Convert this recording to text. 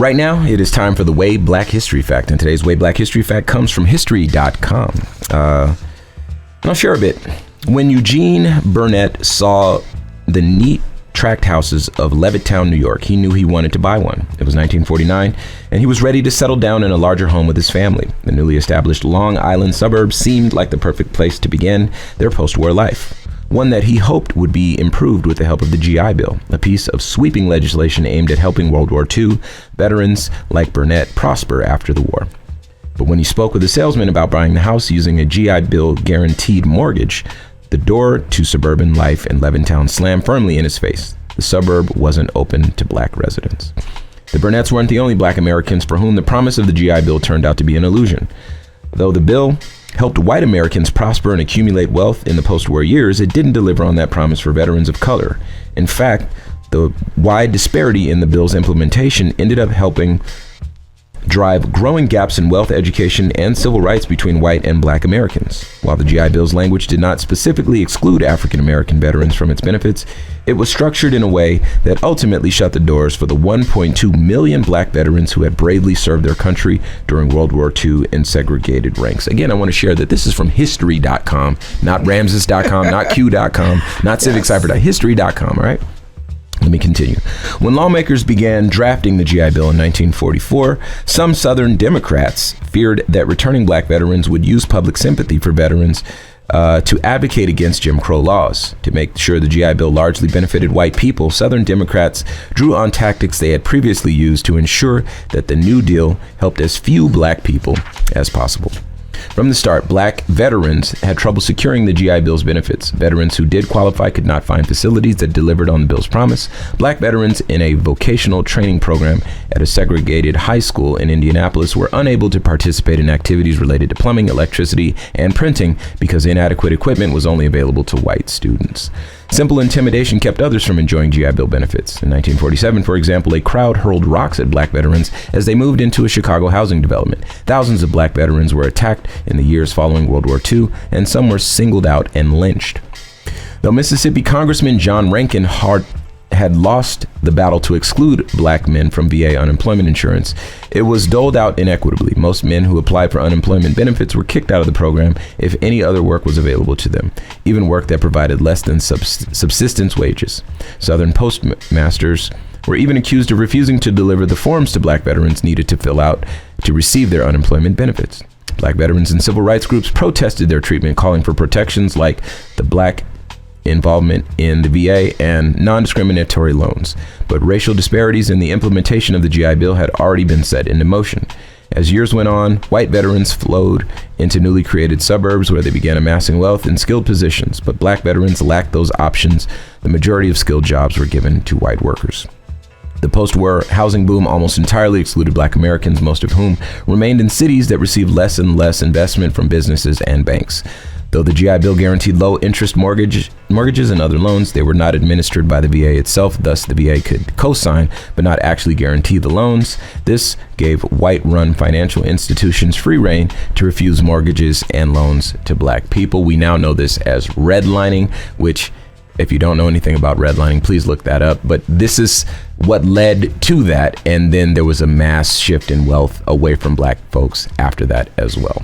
Right now, it is time for the Way Black History Fact, and today's Way Black History Fact comes from history.com. I'll share a bit. When Eugene Burnett saw the neat tract houses of Levittown, New York, he knew he wanted to buy one. It was 1949, and he was ready to settle down in a larger home with his family. The newly established Long Island suburb seemed like the perfect place to begin their post-war life. One that he hoped would be improved with the help of the G.I Bill, a piece of sweeping legislation aimed at helping World War II veterans like Burnett prosper after the war. But when he spoke with a salesman about buying the house using a G.I Bill guaranteed mortgage, the door to suburban life in Levittown slammed firmly in his face. The suburb wasn't open to black residents. The Burnetts weren't the only black Americans for whom the promise of the G.I Bill turned out to be an illusion. Though the bill helped white Americans prosper and accumulate wealth in the post-war years, it didn't deliver on that promise for veterans of color. In fact, the wide disparity in the bill's implementation ended up helping drive growing gaps in wealth, education, and civil rights between white and black Americans. While the G.I. Bill's language did not specifically exclude African American veterans from its benefits, it was structured in a way that ultimately shut the doors for the 1.2 million black veterans who had bravely served their country during World War II in segregated ranks. Again, I want to share that this is from history.com, not Ramses.com, not Q.com, not Civic, Cipher, history.com, all right? Let me continue. When lawmakers began drafting the G.I. Bill in 1944, some Southern Democrats feared that returning black veterans would use public sympathy for veterans to advocate against Jim Crow laws. To make sure the G.I. Bill largely benefited white people, Southern Democrats drew on tactics they had previously used to ensure that the New Deal helped as few black people as possible. From the start, black veterans had trouble securing the G.I. Bill's benefits. Veterans who did qualify could not find facilities that delivered on the bill's promise. Black veterans in a vocational training program at a segregated high school in Indianapolis were unable to participate in activities related to plumbing, electricity, and printing because inadequate equipment was only available to white students. Simple intimidation kept others from enjoying G.I. Bill benefits. In 1947, for example, a crowd hurled rocks at black veterans as they moved into a Chicago housing development. Thousands of black veterans were attacked in the years following World War II, and some were singled out and lynched. Though Mississippi Congressman John Rankin had lost the battle to exclude black men from VA unemployment insurance, it was doled out inequitably. Most men who applied for unemployment benefits were kicked out of the program if any other work was available to them, even work that provided less than subsistence wages. Southern postmasters were even accused of refusing to deliver the forms to black veterans needed to fill out to receive their unemployment benefits. Black veterans and civil rights groups protested their treatment, calling for protections like the black involvement in the VA and non-discriminatory loans. But racial disparities in the implementation of the G.I. Bill had already been set into motion. As years went on, white veterans flowed into newly created suburbs where they began amassing wealth in skilled positions, but black veterans lacked those options. The majority of skilled jobs were given to white workers. The post-war housing boom almost entirely excluded black Americans, most of whom remained in cities that received less and less investment from businesses and banks. Though the G.I. Bill guaranteed low-interest mortgages and other loans, they were not administered by the VA itself. Thus, the VA could co-sign but not actually guarantee the loans. This gave white-run financial institutions free rein to refuse mortgages and loans to black people. We now know this as redlining, which, if you don't know anything about redlining, please look that up. But this is what led to that, and then there was a mass shift in wealth away from black folks after that as well.